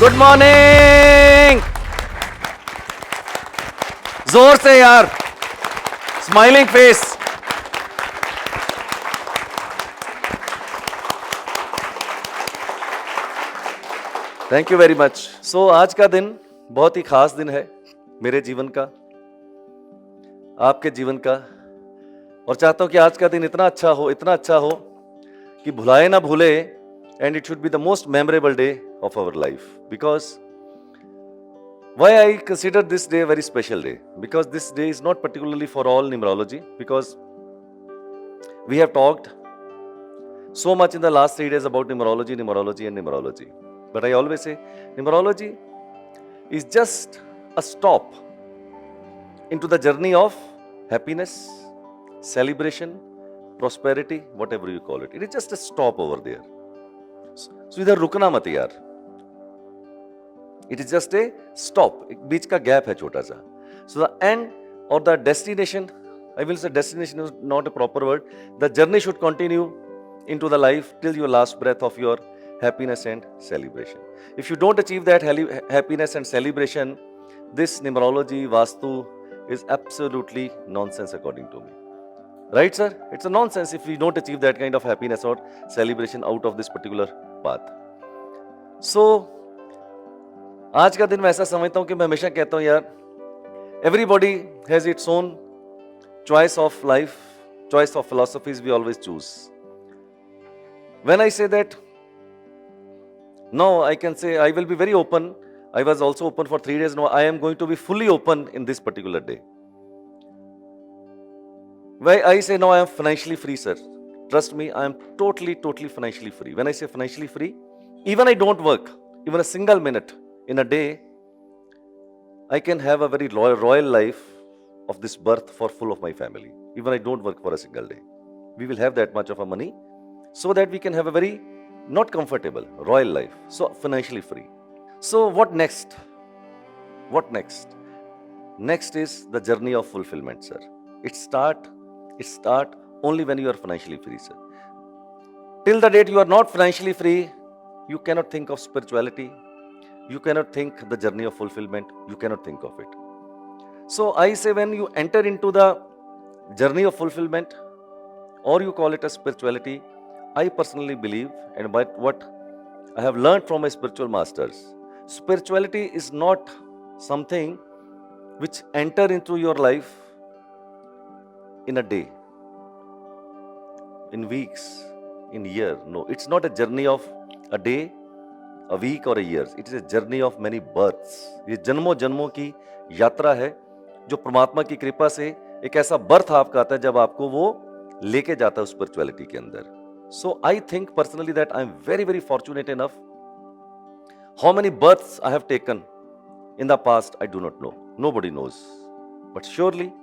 Good morning. जोर से यार. Smiling face. Thank you very much. So आज का दिन बहुत ही खास दिन है मेरे जीवन का, आपके जीवन का, और चाहता हूं कि आज का दिन इतना अच्छा हो कि भुलाए ना भूले, and it should be the most memorable day of our life. Because why I consider this day a very special day? Because this day is not particularly for all numerology, because we have talked so much in the last 3 days about numerology. But I always say numerology is just a stop into the journey of happiness, celebration, prosperity, whatever you call it. It is just a stop over there. So इधर रुकना मत यार. It is just a stop. एक बीच का gap है छोटा सा. So the end or the destination, I will say destination is not a proper word. The journey should continue into the life till your last breath of your happiness and celebration. If you don't achieve that happiness and celebration, this numerology, Vastu is absolutely nonsense according to me. Right, sir? It's a nonsense if we don't achieve that kind of happiness or celebration out of this particular path. So, आज का दिन मैं ऐसा समझता हूं कि मैं हमेशा कहता हूं यार, everybody has its own choice of life, choice of philosophies we always choose. When I say that, now I can say I will be very open. I was also open for 3 days. Now I am going to be fully open in this particular day. Why I say now I am financially free, sir. Trust me, I am totally financially free. When I say financially free, even I don't work, even a single minute in a day, I can have a very royal life of this birth for full of my family. Even I don't work for a single day. We will have that much of a money so that we can have a very not comfortable, royal life. So financially free. So what next? What next? Next is the journey of fulfillment, sir. It start only when you are financially free, sir. Till the date you are not financially free, you cannot think of spirituality. You cannot think the journey of fulfillment. You cannot think of it. So I say when you enter into the journey of fulfillment, or you call it a spirituality, I personally believe, and by what I have learned from my spiritual masters, spirituality is not something which enter into your life in a day, in weeks, in year. No, it's not a journey of a day, a week or a year. It is a journey of many births. ये जन्मों जन्मों की यात्रा है जो परमात्मा की कृपा से एक ऐसा बर्थ आपका आता है जब आपको वो लेके जाता है उस स्पिरिचुअलिटी के अंदर. So I think personally that I am very fortunate enough. How many births I have taken in the past, I do not know. Nobody knows. But surely,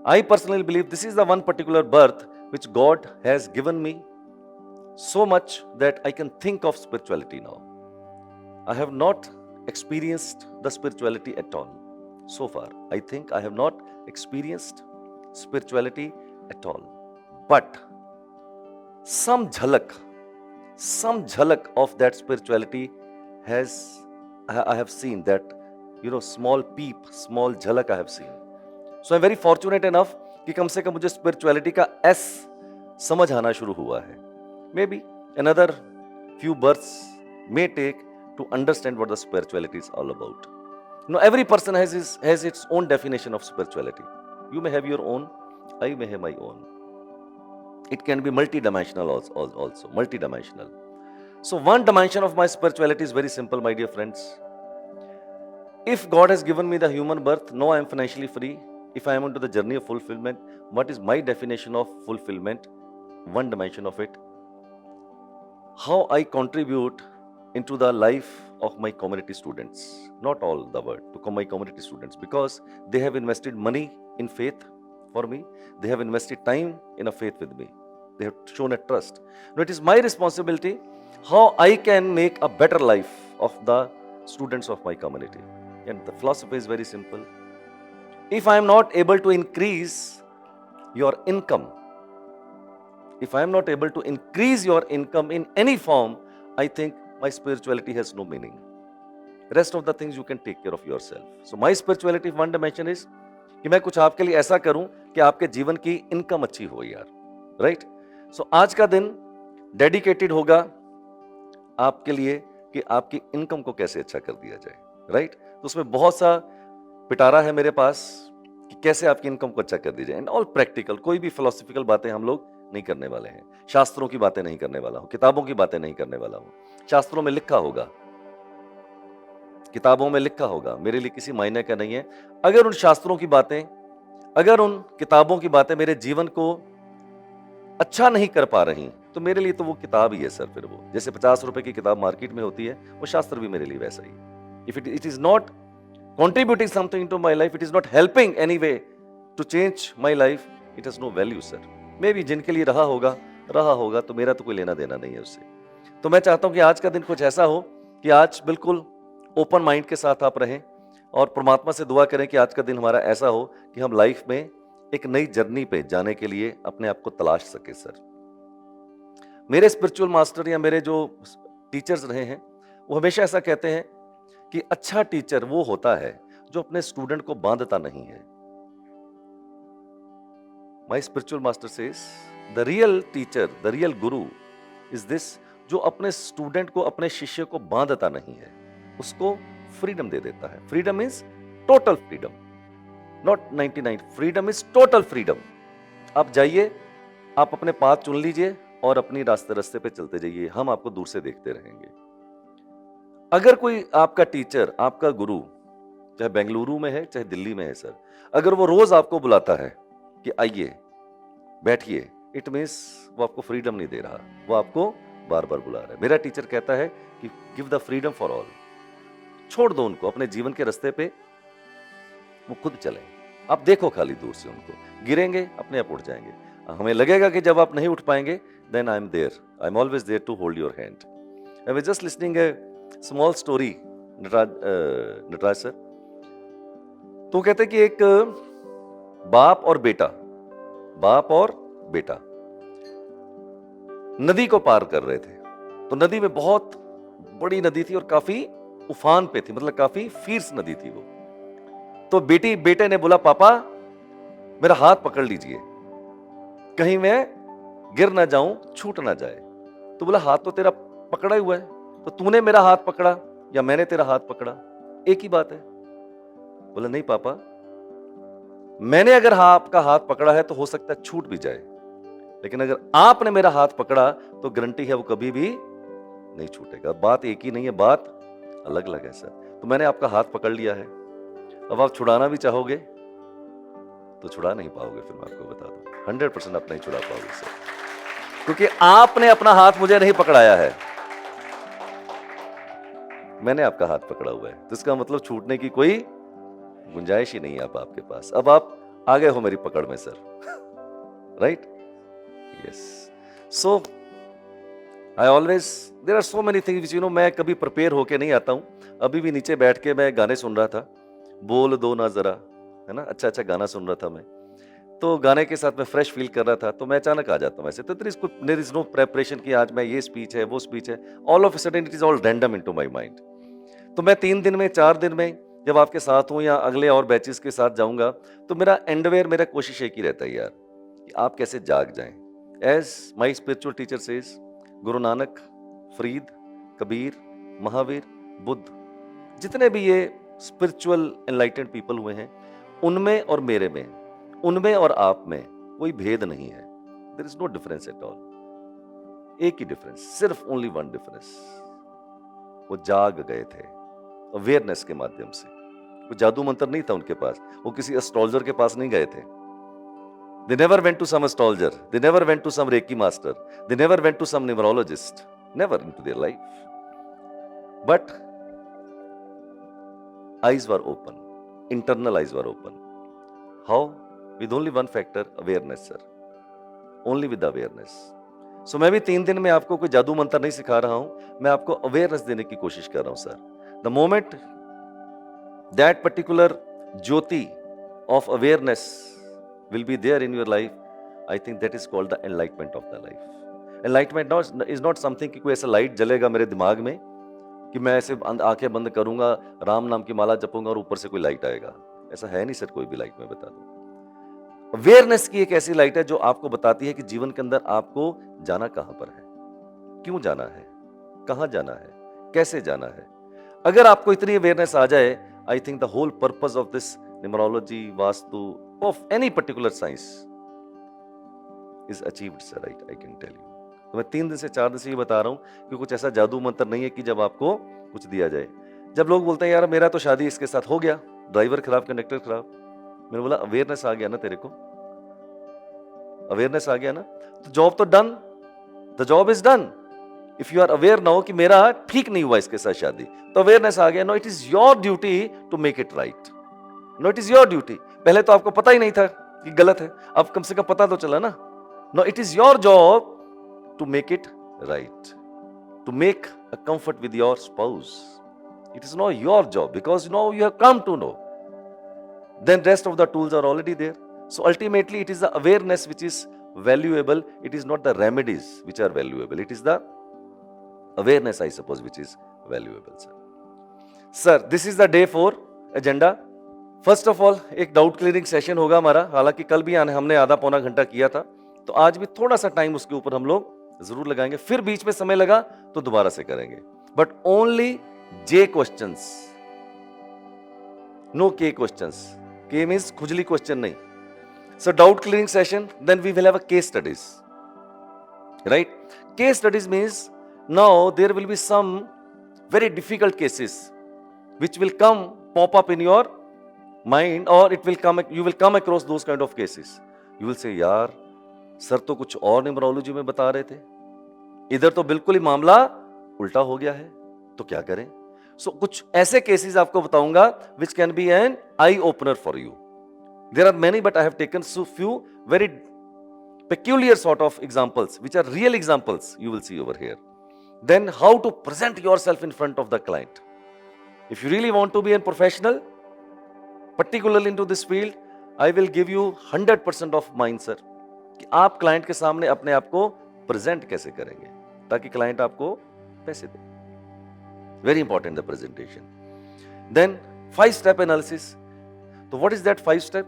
I personally believe this is the one particular birth which God has given me so much that I can think of spirituality now. I have not experienced the spirituality at all so far. I think I have not experienced spirituality at all. But some jhalak of that spirituality I have seen that, small peep, small jhalak I have seen. So I'm very fortunate enough कि कम से कम मुझे spirituality का S समझ आना शुरू हुआ है. Maybe another few births may take to understand what the spirituality is all about. Every person has its own definition of spirituality. You may have your own, I may have my own. It can be multidimensional also, multidimensional. So one dimension of my spirituality is very simple, my dear friends. If God has given me the human birth, now I am financially free. If I am into the journey of fulfillment, what is my definition of fulfillment? One dimension of it. How I contribute into the life of my community students. Not all the world, to my community students, because they have invested money in faith for me. They have invested time in a faith with me. They have shown a trust. Now it is my responsibility how I can make a better life of the students of my community. And the philosophy is very simple. If I am not able to increase your income, if I am not able to increase your income in any form, I think my spirituality has no meaning. Rest of the things you can take care of yourself. So my spirituality one dimension is कि मैं कुछ आपके लिए ऐसा करूं कि आपके जीवन की इनकम अच्छी हो यार, राइट? सो आज का दिन डेडिकेटेड होगा आपके लिए कि आपकी इनकम को कैसे अच्छा कर दिया जाए, राइट? तो उसमें बहुत सा पिटारा है मेरे पास कि कैसे आपकी इनकम को अच्छा कर दी जाए, एंड ऑल प्रैक्टिकल। कोई भी फिलोसफिकल बातें हम लोग नहीं करने वाले हैं, शास्त्रों की बातें नहीं करने वाला हूं, किताबों की बातें नहीं करने वाला हूं। शास्त्रों में लिखा होगा, किताबों में लिखा होगा, मेरे लिए किसी मायने का नहीं है। अगर उन शास्त्रों की बातें, अगर उन किताबों की बातें मेरे जीवन को अच्छा नहीं कर पा रही तो मेरे लिए तो वो किताब ही है सर। फिर वो जैसे 50 रुपए की किताब मार्केट में होती है, वो शास्त्र भी मेरे लिए वैसा ही है। If it is not contributing something to my life, it is not helping any way to change my life, it has no value sir. मे भी जिनके लिए रहा होगा तो मेरा तो कोई लेना देना नहीं है उससे। तो मैं चाहता हूं कि आज का दिन कुछ ऐसा हो कि आज बिल्कुल ओपन माइंड के साथ आप रहें और परमात्मा से दुआ करें कि आज का दिन हमारा ऐसा हो कि हम लाइफ में एक नई जर्नी पे जाने के लिए अपने आप को तलाश सके सर। मेरे स्पिरिचुअल मास्टर या मेरे जो टीचर्स रहे हैं वो हमेशा ऐसा कहते हैं कि अच्छा टीचर वो होता है जो अपने स्टूडेंट को बांधता नहीं है। My spiritual master says the real teacher, the real Guru is this, जो अपने स्टूडेंट को, अपने शिष्य को बांधता नहीं है, उसको फ्रीडम दे देता है। Freedom is total freedom, not 99। Freedom is total freedom. आप जाइए, आप अपने पाथ चुन लीजिए और अपनी रास्ते पे चलते जाइए, हम आपको दूर से देखते रहेंगे। अगर कोई आपका टीचर, आपका गुरु, चाहे बेंगलुरु में है चाहे दिल्ली में है सर, अगर वो रोज आपको बुलाता है कि आइए बैठिए, इट मीन्स वो आपको फ्रीडम नहीं दे रहा, वो आपको बार बार बुला रहा है। मेरा टीचर कहता है कि give the freedom for all, छोड़ दो उनको अपने जीवन के रास्ते पे, वो खुद चले। आप देखो खाली दूर से उनको, गिरेंगे अपने आप उठ जाएंगे। हमें लगेगा कि जब आप नहीं उठ पाएंगे, then I am there, I am always there to hold your hand. I was just listening a small story, Nataraj sir. तो कहते कि एक बाप और बेटा नदी को पार कर रहे थे। तो नदी में बहुत बड़ी नदी थी और काफी उफान पे थी, मतलब काफी फीर्स नदी थी वो। तो बेटे ने बोला, पापा मेरा हाथ पकड़ लीजिए, कहीं मैं गिर ना जाऊं, छूट ना जाए। तो बोला, हाथ तो तेरा पकड़ा हुआ है, तो तूने मेरा हाथ पकड़ा या मैंने तेरा हाथ पकड़ा, एक ही बात है। बोला, नहीं पापा, मैंने अगर आपका हाथ पकड़ा है तो हो सकता है छूट भी जाए, लेकिन अगर आपने मेरा हाथ पकड़ा तो गारंटी है वो कभी भी नहीं छूटेगा। बात एक ही नहीं है, बात अलग अलग है सर। तो मैंने आपका हाथ पकड़ लिया है, अब आप छुड़ाना भी चाहोगे तो छुड़ा नहीं पाओगे। फिर मैं आपको बता दूं, 100% आप नहीं छुड़ा पाओगे सर, क्योंकि आपने अपना हाथ मुझे नहीं पकड़ाया है, मैंने आपका हाथ पकड़ा हुआ है। तो इसका मतलब छूटने की कोई गुंजाइश ही नहीं है अब आपके पास। अब आप आ गए हो मेरी पकड़ में sir, right? Yes. So I always, there are so many things you know, मैं कभी प्रिपेयर होके नहीं आता हूं। अभी भी नीचे बैठ के मैं गाने सुन रहा था, बोल दो ना जरा, है ना, अच्छा गाना सुन रहा था मैं। तो गाने के साथ मैं फ्रेश फील कर रहा था, तो मैं अचानक आ जाता हूं ऐसे। तो देयर इज नो प्रेपरेशन कि आज मैं ये स्पीच है वो स्पीच है, all of a sudden it is all random into my mind. तो मैं 3 दिन में 4 दिन में जब आपके साथ हूं या अगले और बैचेस के साथ जाऊंगा, तो मेरा एंडवेयर, मेरा कोशिश एक ही रहता है यार कि आप कैसे जाग जाएं। As my spiritual teacher says, Guru Nanak, Farid, Kabir, Mahavir, Buddha, जितने भी ये स्पिरिचुअल एनलाइटेंड पीपल हुए हैं, उनमें और मेरे में, उनमें और आप में कोई भेद नहीं है। There is no difference at all. एक ही डिफरेंस, सिर्फ ओनली वन डिफरेंस, वो जाग गए थे अवेयरनेस के माध्यम से। वो जादू मंत्र नहीं था उनके पास, वो किसी एस्ट्रोलॉजर के पास नहीं गए थे। They never went to some astrologer, they never went to some Reiki master, they never went to some numerologist, never into their life. But eyes were open, internal eyes were open. How? With only one factor, awareness, sir. Only with the awareness. So मैं भी 3 दिन में आपको कोई जादू मंत्र नहीं सिखा रहा हूं, मैं आपको अवेयरनेस देने की कोशिश कर रहा हूं sir. The moment that particular jyoti of awareness will be there in your life, I think that is called the enlightenment of the life. Enlightenment is not something कि कोई ऐसा लाइट जलेगा मेरे दिमाग में कि मैं ऐसे आंखें बंद करूंगा, राम नाम की माला जपूंगा और ऊपर से कोई लाइट आएगा। ऐसा है नहीं सर, कोई भी लाइट मैं बता दूं। अवेयरनेस की एक ऐसी लाइट है जो आपको बताती है कि जीवन के अंदर आपको जाना कहां पर है, क्यों जाना है, कहां जाना है, कैसे जाना है। अगर आपको इतनी अवेयरनेस आ जाए, I think the whole purpose of this numerology, vastu, of any particular science is achieved sir, I can tell you. तो मैं 3 दिन से 4 दिन से ये बता रहा हूं कि कुछ ऐसा जादू मंत्र नहीं है कि जब आपको कुछ दिया जाए। जब लोग बोलते हैं यार मेरा तो शादी इसके साथ हो गया, ड्राइवर खराब, कंडक्टर खराब, मैंने बोला अवेयरनेस आ गया ना तेरे को, अवेयरनेस आ गया ना, तो जॉब तो done, the job is done. If you are aware now कि मेरा ठीक नहीं हुआ इसके साथ शादी, तो अवेयरनेस आ गया। No, it is your duty to make it right. No, it is your duty. पहले तो आपको पता ही नहीं था कि गलत है, अब कम से कम पता तो चला ना। No, it is your job to make it right, to make a comfort with your spouse. It is not your job because now you have come to know. Then rest of the tools are already there. So ultimately it is the awareness which is valuable. It is not the remedies which are valuable. It is the awareness, I suppose, which is valuable, sir. Sir, this is the day 4 agenda. First of all एक doubt clearing session होगा हमारा। हालांकि कल भी हमने आधा पौना घंटा किया था, तो आज भी थोड़ा सा टाइम उसके ऊपर हम लोग जरूर लगाएंगे। फिर बीच में समय लगा तो दोबारा से करेंगे, but only J questions, no K questions. K means खुजली क्वेश्चन नहीं। So doubt clearing session, then we will have a case studies, right. Case studies means now there will be some very difficult cases which will come pop up in your mind, or it will come, you will come across those kind of cases. You will say यार sir तो कुछ और numerology में बता रहे थे, इधर तो बिल्कुल ही मामला उल्टा हो गया है, तो क्या करें। सो कुछ ऐसे केसेस आपको बताऊंगा which can be an eye opener for you. There are many, but I have taken so few very peculiar sort of examples which are real examples you will see over here. Then how to present yourself in front of the client. If you really want to be a professional, particularly into this field, I will give you 100% of mine, sir, कि आप client के सामने अपने आप को present कैसे करेंगे ताकि क्लाइंट आपको पैसे दे। Very important the presentation. Then 5 step analysis. तो what is that 5 step?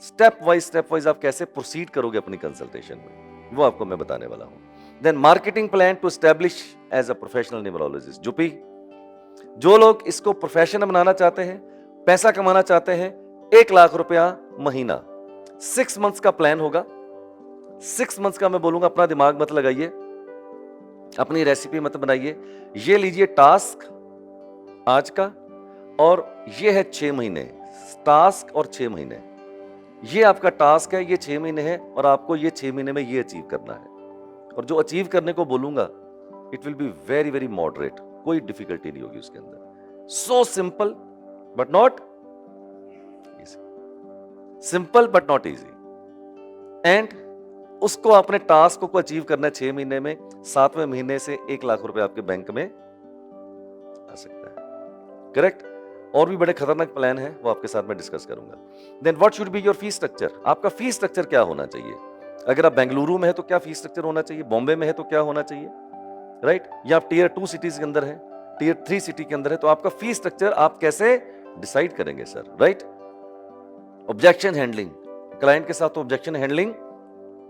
Step wise आप कैसे प्रोसीड करोगे अपनी कंसल्टेशन में, वो आपको मैं बताने वाला हूं। Then marketing plan to establish as a professional numerologist. जुपी, जो लोग इसको प्रोफेशन बनाना चाहते हैं, पैसा कमाना चाहते हैं, 1 लाख रुपया महीना, 6 मंथ्स का प्लान होगा। 6 मंथ्स का मैं बोलूंगा, अपना दिमाग मत लगाइए, अपनी रेसिपी मत बनाइए। ये लीजिए टास्क आज का, और ये है 6 महीने टास्क, और 6 महीने ये आपका टास्क है, ये 6 महीने है, और आपको ये 6 महीने में ये अचीव करना है। और जो अचीव करने को बोलूंगा, it will be very very moderate, कोई डिफिकल्टी नहीं होगी उसके अंदर। So simple but not easy, simple but not easy. And उसको अपने टास्क को अचीव करना है 6 महीने में। 7वें महीने से 1 लाख रुपए आपके बैंक में आ सकता है, करेक्ट। और भी बड़े खतरनाक प्लान है, वो आपके साथ में डिस्कस करूंगा। Then what should be your fees structure. आपका फीस स्ट्रक्चर क्या होना चाहिए? अगर आप बेंगलुरु में है तो क्या फीस स्ट्रक्चर होना चाहिए, बॉम्बे में है तो क्या होना चाहिए, राइट या आप टियर 2 सिटीज के अंदर है, टियर 3 सिटी के अंदर है, तो आपका फीस स्ट्रक्चर आप कैसे डिसाइड करेंगे sir, right. Objection handling, client के साथ तो ऑब्जेक्शन हैंडलिंग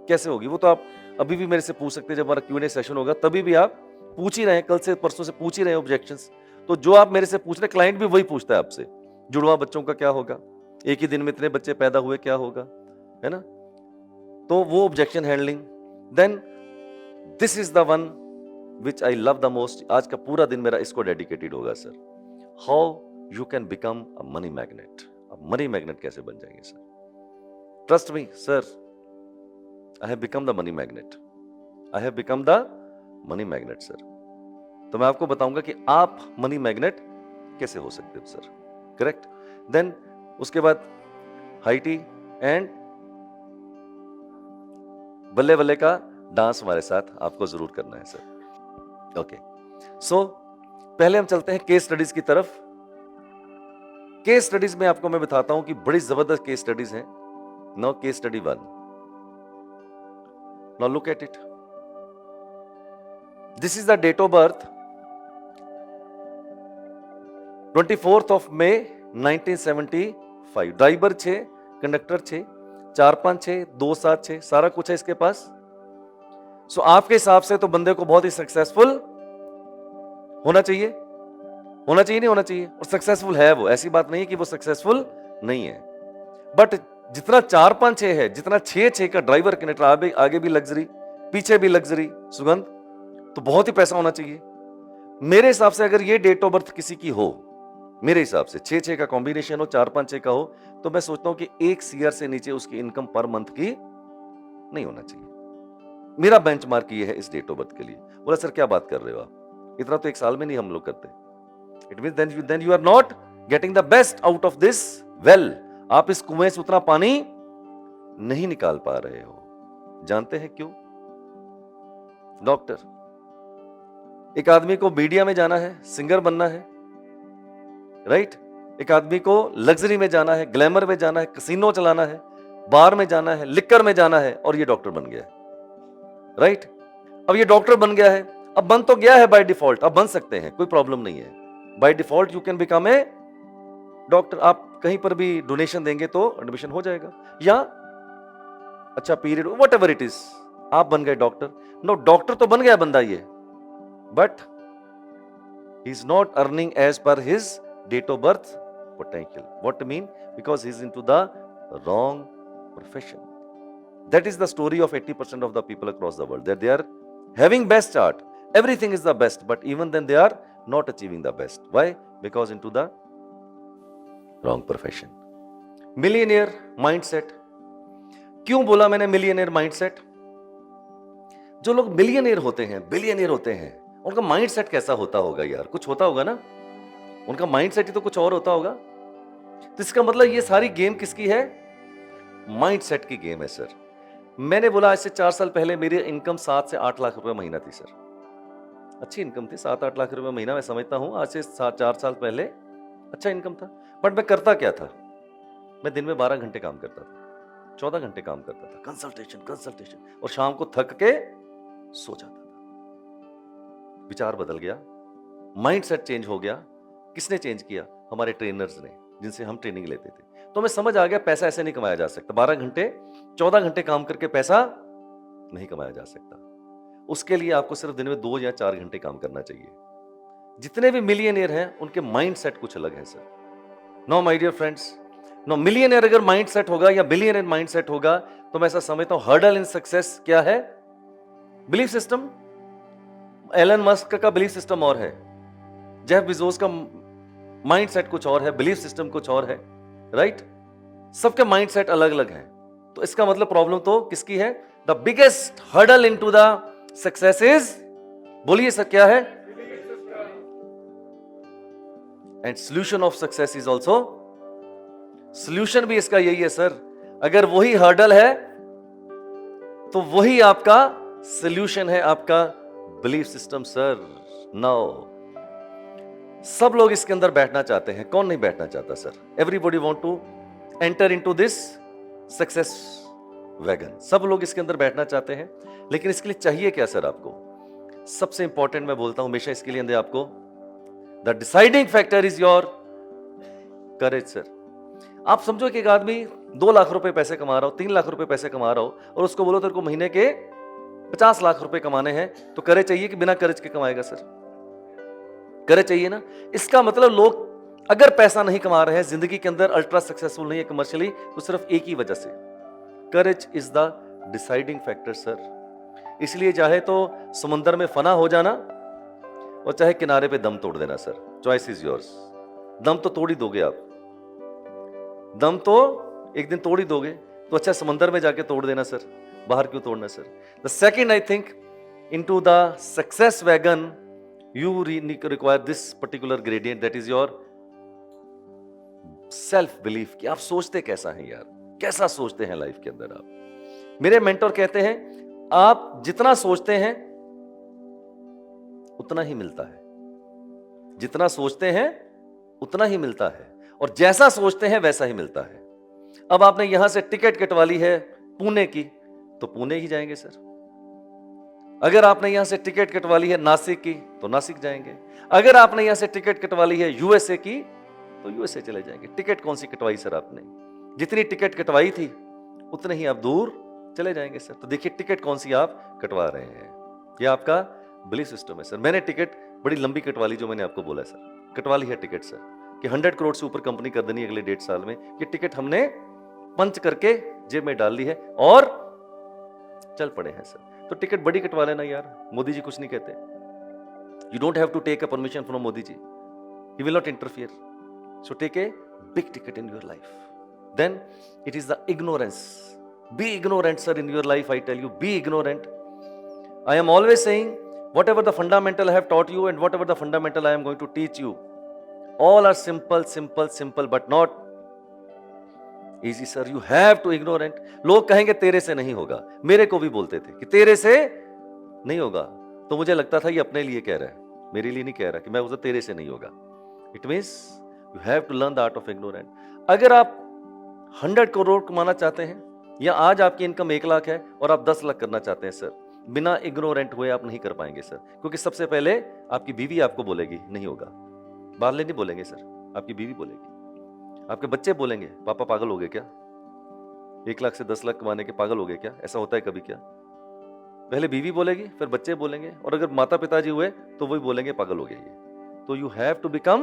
कैसे होगी, वो तो आप अभी भी मेरे से पूछ सकते हैं। जब हमारा Q&A सेशन होगा तभी भी आप पूछ ही रहे हैं, कल से परसों से पूछ ही रहे हैं ऑब्जेक्शंस। तो जो आप मेरे से पूछ रहे, क्लाइंट भी वही पूछता है आपसे। जुड़वा बच्चों का क्या होगा, एक ही दिन में इतने बच्चे पैदा हुए, क्या होगा, है ना। तो वो objection handling. Then this is the one which I love the most. आज का पूरा दिन मेरा इसको डेडिकेटेड होगा sir. How you can become a money magnet. अब मनी मैग्नेट कैसे बन जाएंगे sir? Trust me sir, I have become the money magnet, I have become the money magnet sir. तो मैं आपको बताऊंगा कि आप मनी मैग्नेट कैसे हो सकते हो सर, करेक्ट। देन उसके बाद हाई टी एंड बल्ले बल्ले का डांस हमारे साथ आपको जरूर करना है सर। ओके, सो पहले हम चलते हैं केस स्टडीज की तरफ। केस स्टडीज में आपको मैं बताता हूं कि बड़ी जबरदस्त केस स्टडीज हैं। Now case study 1, now look at it. This is the date of birth 24 May 1975 driver 6, conductor 6, 456, 276 सारा कुछ है इसके पास। सो आपके हिसाब से तो बंदे को बहुत ही सक्सेसफुल होना चाहिए, नहीं होना चाहिए? और सक्सेसफुल है वो, ऐसी बात नहीं है कि वो सक्सेसफुल नहीं है। बट जितना 456 है, जितना 6 का ड्राइवर कंडक्टर, आगे भी लग्जरी पीछे भी लग्जरी सुगंध, तो बहुत ही पैसा होना चाहिए। मेरे हिसाब से अगर ये डेट ऑफ बर्थ किसी की हो, मेरे हिसाब से 6 का कॉम्बिनेशन हो, 456 का हो, तो मैं सोचता हूं कि 1 CR से नीचे उसकी इनकम पर मंथ की नहीं होना चाहिए। मेरा बेंचमार्क ये है इस डेट ऑफ बर्थ के लिए। बोला सर क्या बात कर रहे हो आप, इतना तो 1 साल में नहीं हम लोग करते। It means then you are not getting the best out of this well. आप इस कुएं से उतना पानी नहीं निकाल पा रहे हो। जानते हैं क्यों? डॉक्टर, एक आदमी को मीडिया में जाना है, सिंगर बनना है, राइट? एक आदमी को लग्जरी में जाना है, ग्लैमर में जाना है, कसिनो चलाना है, बार में जाना है, लिक्कर में जाना है, और ये डॉक्टर बन गया है, राइट? अब ये डॉक्टर बन गया है, अब बन तो गया है बाय डिफॉल्ट, अब बन सकते हैं, कोई प्रॉब्लम नहीं है। By default you can become a doctor. आप कहीं पर भी डोनेशन देंगे तो एडमिशन हो जाएगा, या अच्छा period what ever it is, आप बन गए डॉक्टर। नो, डॉक्टर तो बन गया बंदा ये, but he is not earning as per his date of birth potential. What to mean? Because he's into the wrong profession. That is the story of 80% of the people across the world, that they are having best art, everything is the best, but even then they are not achieving the best. Why? Because into the wrong profession. Millionaire mindset. क्यों बोला मैंने millionaire mindset? जो लोग millionaire होते हैं, billionaire होते हैं, उनका माइंडसेट कैसा होता होगा यार? कुछ होता होगा ना, उनका माइंडसेट ही तो कुछ और होता होगा। तो इसका मतलब ये सारी गेम किसकी है? माइंडसेट की गेम है सर। मैंने बोला आज से 4 साल पहले मेरी इनकम 7 से 8 लाख रुपए महीना थी सर। अच्छी इनकम थी, 7-8 लाख रुपए महीना मैं समझता हूं। आज से 4 साल पहले अच्छा इनकम था। बट मैं करता क्या था? मैं दिन में 12 घंटे काम करता था, 14 घंटे काम करता था, कंसल्टेशन, और शाम को थक के सो जाता था। विचार बदल गया, माइंडसेट चेंज हो गया। किसने चेंज किया? हमारे ट्रेनर्स ने, जिनसे हम ट्रेनिंग लेते थे। तो हमें समझ आ गया पैसा ऐसे नहीं कमाया जा सकता। 12 घंटे 14 घंटे काम करके पैसा नहीं कमाया जा सकता। उसके लिए आपको सिर्फ दिन में 2 या 4 घंटे काम करना चाहिए। जितने भी मिलियनेयर हैं उनके माइंडसेट कुछ अलग है sir. No my dear friends, no, millionaire अगर माइंडसेट होगा या बिलियनेयर माइंडसेट होगा तो मैं ऐसा समझता हूं हर्डल इन सक्सेस क्या है? Belief system. एलन मस्क का बिलीफ सिस्टम और है, जेफ बेजोस का माइंडसेट कुछ और है, बिलीफ सिस्टम कुछ और है, राइट? सबके माइंडसेट अलग अलग हैं। तो इसका मतलब प्रॉब्लम तो किसकी है? The biggest hurdle into the success is, बोलिए सर क्या है? And solution of success is also, solution भी इसका यही है सर। अगर वही हर्डल है तो वही आपका सॉल्यूशन है, आपका बिलीफ सिस्टम सर। नाउ सब लोग इसके अंदर बैठना चाहते हैं, कौन नहीं बैठना चाहता sir? Everybody want to enter into this success wagon. सब लोग इसके अंदर बैठना चाहते हैं, लेकिन इसके लिए चाहिए क्या सर आपको? सबसे इंपॉर्टेंट मैं बोलता हूं हमेशा इसके लिए अंदर आपको, the deciding factor is your courage sir. आप समझो कि एक आदमी 2 लाख रुपए पैसे कमा रहा हो, 3 लाख रुपए पैसे कमा रहा हो, और उसको बोलो तेरे को महीने के 50 लाख रुपए कमाने हैं, तो करेज चाहिए कि बिना करेज के कमाएगा सर? करेज चाहिए ना। इसका मतलब लोग अगर पैसा नहीं कमा रहे हैं, जिंदगी के अंदर अल्ट्रा सक्सेसफुल नहीं है कमर्शियली, तो सिर्फ एक ही वजह से, courage is the deciding factor sir. इसलिए चाहे तो समुंदर में फना हो जाना और चाहे किनारे पे दम तोड़ देना सर, चॉइस इज योर्स। दम तो तोड़ ही दोगे आप, दम तो एक दिन तोड़ ही दोगे, तो अच्छा समंदर में जाके तोड़ देना सर, बाहर क्यों तोड़ना sir? The second I think into the success wagon you require this particular gradient, that is your self belief कि आप सोचते कैसा हैं यार, कैसा सोचते हैं लाइफ के अंदर आप। मेरे मेंटर कहते हैं आप जितना सोचते हैं उतना ही मिलता है, जितना सोचते हैं उतना ही मिलता है, और जैसा सोचते हैं वैसा ही मिलता है। अब आपने यहां से टिकट कटवा ली है पुणे की, तो पुणे ही जाएंगे सर। अगर आपने यहां से टिकट कटवा ली है नासिक की तो नासिक जाएंगे, अगर आपने यहां से टिकट कटवा ली है यूएसए की तो यूएसए चले जाएंगे। टिकट कौन सी कटवाई सर आपने? जितनी टिकट कटवाई थी उतने ही आप दूर चले जाएंगे सर। तो देखिए टिकट कौन सी आप कटवा रहे हैं, ये आपका बिलीफ सिस्टम है सर। मैंने टिकट बड़ी लंबी कटवा ली, जो मैंने आपको बोला सर, कटवा ली है टिकट सर कि 100 करोड़ से ऊपर कंपनी कर देनी अगले 1.5 साल में। ये टिकट हमने पंच करके जेब में डाल ली है और चल पड़े हैं सर। तो टिकट बड़ी कटवा लेना यार, मोदी जी कुछ नहीं कहते। You don't have to take a permission from Modi ji, he will not interfere. So take a big ticket in your life, then it is the ignorance. Be ignorant sir in your life, I tell you, be ignorant. I am always saying whatever the fundamental I have taught you and whatever the fundamental I am going to teach you, all are simple but not easy sir. You have to ignorant. लोग कहेंगे तेरे से नहीं होगा, मेरे को भी बोलते थे कि तेरे से नहीं होगा, तो मुझे लगता था ये अपने लिए कह रहा है, मेरे लिए नहीं कह रहा कि मैं उसे तेरे से नहीं होगा। It means you have to learn the art of ignorant. अगर आप 100 करोड़ कमाना चाहते हैं या आज आपकी इनकम 1 लाख है और आप 10 लाख करना चाहते हैं सर, बिना इग्नोरेंट हुए आप नहीं कर पाएंगे सर। क्योंकि सबसे पहले आपकी बीवी आपको बोलेगी नहीं होगा, बाहर नहीं बोलेंगे सर, आपकी बीवी बोलेगी, आपके बच्चे बोलेंगे पापा पागल हो गए क्या, 1 लाख से 10 लाख कमाने के पागल हो गए क्या, ऐसा होता है कभी क्या? पहले बीवी बोलेगी, फिर बच्चे बोलेंगे, और अगर माता पिताजी हुए तो वही बोलेंगे पागल हो गए ये। तो you have to become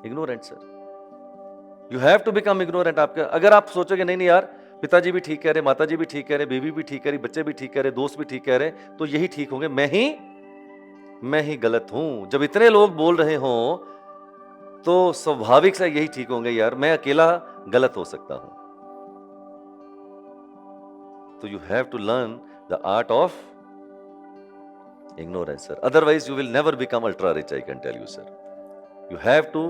ignorant sir, you have to become ignorant. आपका अगर आप सोचोगे नहीं नहीं यार पिताजी भी ठीक कह रहे, माताजी भी ठीक कह रहे, बीवी भी ठीक कह रही, बच्चे भी ठीक कह रहे, दोस्त भी ठीक कह रहे, तो यही ठीक होंगे, मैं ही गलत हूं। जब इतने लोग बोल रहे हो तो स्वाभाविक से यही ठीक होंगे यार, मैं अकेला गलत हो सकता हूं। तो you have to learn the art of ignorance sir, otherwise you will never become ultra rich, I can tell you sir. You have to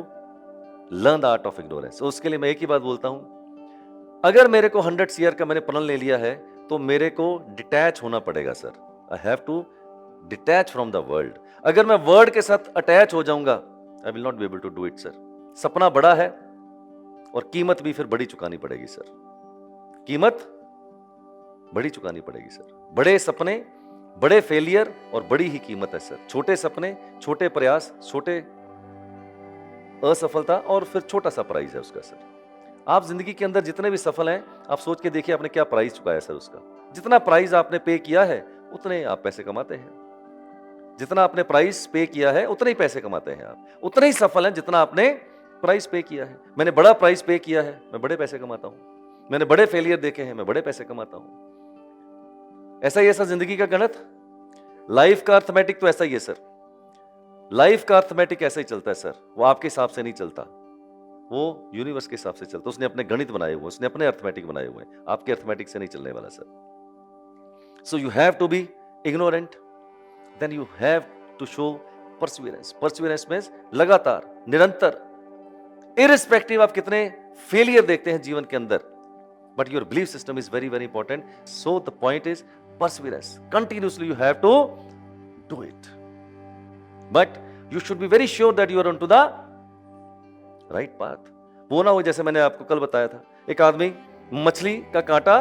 learn the art of ignorance. So उसके लिए मैं एक ही बात बोलता हूं, अगर मेरे को 100 CR का मैंने प्रण ले लिया है तो मेरे को डिटैच होना पड़ेगा sir. I have to detach from the world. अगर मैं वर्ल्ड के साथ अटैच हो जाऊंगा, I will not be able to do it sir. सपना बड़ा है और कीमत भी फिर बड़ी चुकानी पड़ेगी सर, कीमत बड़ी चुकानी पड़ेगी सर। बड़े सपने, बड़े फेलियर और बड़ी ही कीमत है सर। छोटे सपने, छोटे प्रयास, छोटे असफलता और फिर छोटा सा प्राइज है उसका सर। आप जिंदगी के अंदर जितने भी सफल हैं, आप सोच के देखिए आपने क्या प्राइस चुकाया सर उसका। जितना प्राइस आपने पे किया है उतने आप पैसे कमाते हैं, जितना आपने प्राइस पे किया है उतने ही पैसे कमाते हैं आप, उतने ही सफल हैं जितना आपने प्राइस पे किया है। मैंने बड़ा प्राइस पे किया है, मैं बड़े पैसे कमाता हूं। मैंने बड़े फेलियर देखे हैं, मैं बड़े पैसे कमाता हूं। ऐसा ही ऐसा जिंदगी का गणित, लाइफ का अर्थमेटिक तो ऐसा ही है सर। लाइफ का अर्थमेटिक ऐसा ही चलता है सर, वो आपके हिसाब से नहीं चलता, वो यूनिवर्स के हिसाब से चलता। उसने अपने गणित बनाए हुए, उसने अपने अर्थमेटिक बनाए हुए, आपके अर्थमेटिक से नहीं चलने वाला sir. So you have to be ignorant, then you have to show perseverance. Perseverance means लगातार, निरंतर, इररिस्पेक्टिव आप कितने फेलियर देखते हैं जीवन के अंदर, but your belief system is very very important. So the point is perseverance, continuously you have to do it, but you should be very sure that you are on to the right path. वो ना हो जैसे मैंने आपको कल बताया था, एक आदमी मछली का कांटा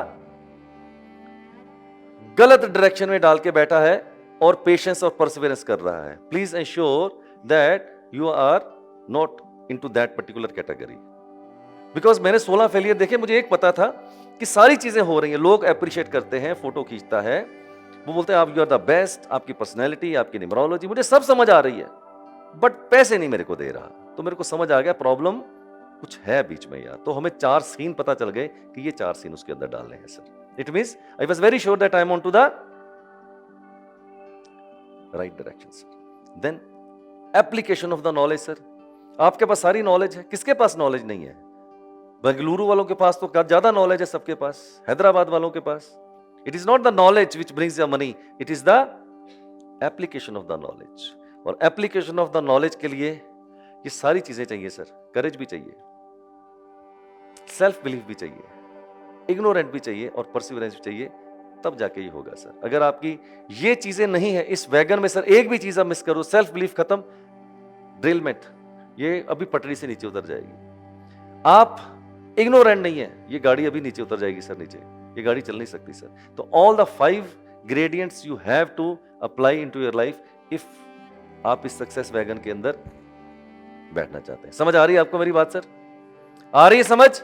गलत डायरेक्शन में डाल के बैठा है और पेशेंस और परसिवियरेंस कर रहा है। Please ensure that you are not into that particular category. Because मैंने 16 फेलियर देखे, मुझे एक पता था कि सारी चीजें हो रही हैं, लोग अप्रिशिएट करते हैं, फोटो खींचता है, वो बोलते हैं आप यू आर द बेस्ट, आपकी पर्सनैलिटी, आपकी न्यूमरोलॉजी, मुझे सब समझ आ रही है, बट पैसे नहीं मेरे को दे रहा। तो मेरे को समझ आ गया प्रॉब्लम कुछ है बीच में यार। तो हमें 4 सीन पता चल गए कि ये 4 सीन उसके अंदर डालने हैं sir. It means I was very sure that I am on to the right direction sir. Then application of the knowledge sir. आपके पास सारी नॉलेज है, किसके पास नॉलेज नहीं है? बेंगलुरु वालों के पास तो ज्यादा नॉलेज है सबके पास, हैदराबाद वालों के पास। It is not the knowledge which brings the money, it is the application of the knowledge. और एप्लीकेशन ऑफ द नॉलेज के लिए ये सारी चीजें चाहिए सर। करेज भी चाहिए, सेल्फ बिलीफ भी चाहिए, इग्नोरेंट भी चाहिए और परसिवरेंस भी चाहिए, तब जाके ये होगा सर। अगर आपकी ये चीजें नहीं है इस वैगन में सर, एक भी चीज आप मिस करो, सेल्फ बिलीफ खत्म, ड्रिलमेंट ये अभी पटरी से नीचे उतर जाएगी। आप इग्नोरेंट नहीं है, ये गाड़ी अभी नीचे उतर जाएगी सर, नीचे ये गाड़ी चल नहीं सकती सर। तो all the 5 gradients you have to apply into your life if आप इस सक्सेस वैगन के अंदर बैठना चाहते हैं। समझ आ रही है आपको मेरी बात सर? आ रही है समझ?